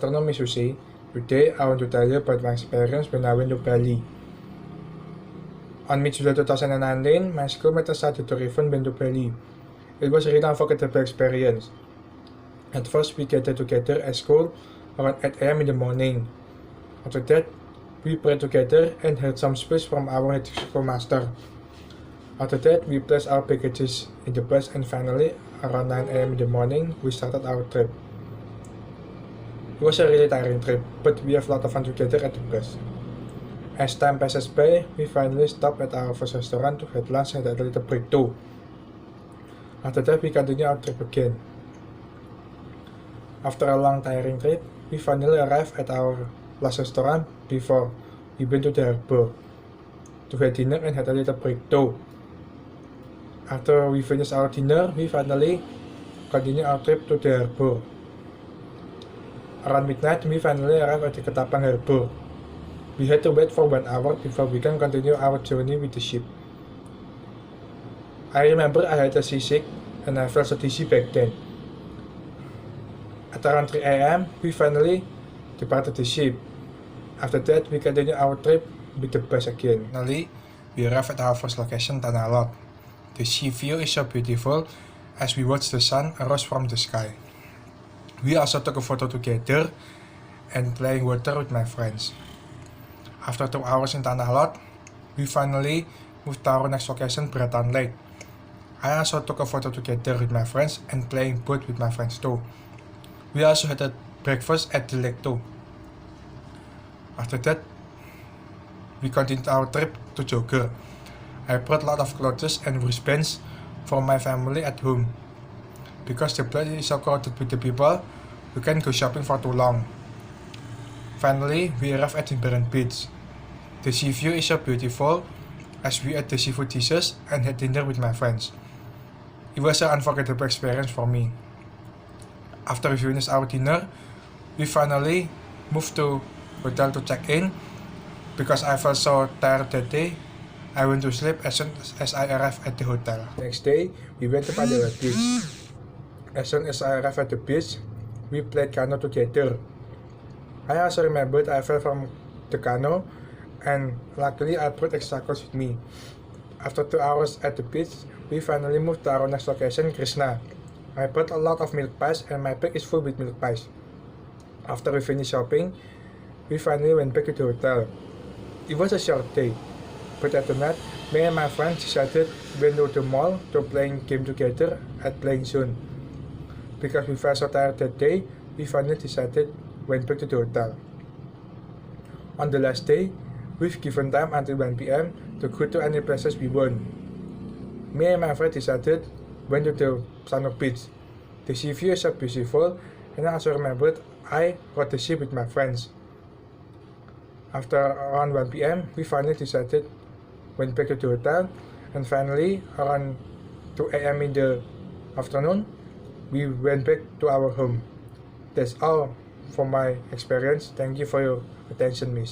Afternoon, Miss Susie. Today, I want to tell you about my experience when I went to Bali. On mid-July 2019, my schoolmate decided to refund went to Bali. It was a really unforgettable experience. At first, we gathered together at school around 8 a.m. in the morning. After that, we prayed together and heard some speech from our head schoolmaster. After that, we placed our packages in the bus and finally, around 9 a.m. in the morning, we started our trip. It was a really tiring trip, but we have a lot of fun together at the bus. As time passes by, we finally stopped at our first restaurant to have lunch and had a little break too. After that, we continued our trip again. After a long tiring trip, we finally arrived at our last restaurant before we went to the harbor to have dinner and had a little break too. After we finished our dinner, we finally continued our trip to the harbor. Around midnight, we finally arrived at the Ketapang harbor. We had to wait for 1 hour before we can continue our journey with the ship. I remember I had a seasick and I felt so dizzy back then. At around 3 a.m., we finally departed the ship. After that, we continued our trip with the bus again. Finally, we arrived at our first location, Tanah Lot. The sea view is so beautiful as we watched the sun arise from the sky. We also took a photo together and playing water with my friends. After 2 hours in Tanah Lot, we finally moved to our next location, Bratan Lake. I also took a photo together with my friends and playing boat with my friends too. We also had a breakfast at the lake too. After that, we continued our trip to Jogger. I brought a lot of clothes and wristbands for my family at home. Because the place is so crowded with the people, we can't go shopping for too long. Finally, we arrived at Jimbaran Beach. The sea view is so beautiful as we ate the seafood dishes and had dinner with my friends. It was an unforgettable experience for me. After we finished our dinner, we finally moved to hotel to check in. Because I felt so tired that day, I went to sleep as soon as I arrived at the hotel. Next day, we went to Padilla Beach. As soon as I arrived at the beach, we played canoe together. I also remembered I fell from the canoe and luckily I brought extra clothes with me. After 2 hours at the beach, we finally moved to our next location, Krishna. I bought a lot of milk pies and my bag is full with milk pies. After we finished shopping, we finally went back to the hotel. It was a short day, but after that, me and my friends decided went to the mall to playing game together at playing zone. Because we felt so tired that day, we finally decided went back to the hotel. On the last day, we've given time until 1 p.m. to go to any places we want. Me and my friend decided went to the Sanok Beach. The sea view is so beautiful, and I also remembered I rode the ship with my friends. After around 1 p.m., we finally decided went back to the hotel, and finally around 2 a.m. in the afternoon, we went back to our home. That's all for my experience. Thank you for your attention, miss.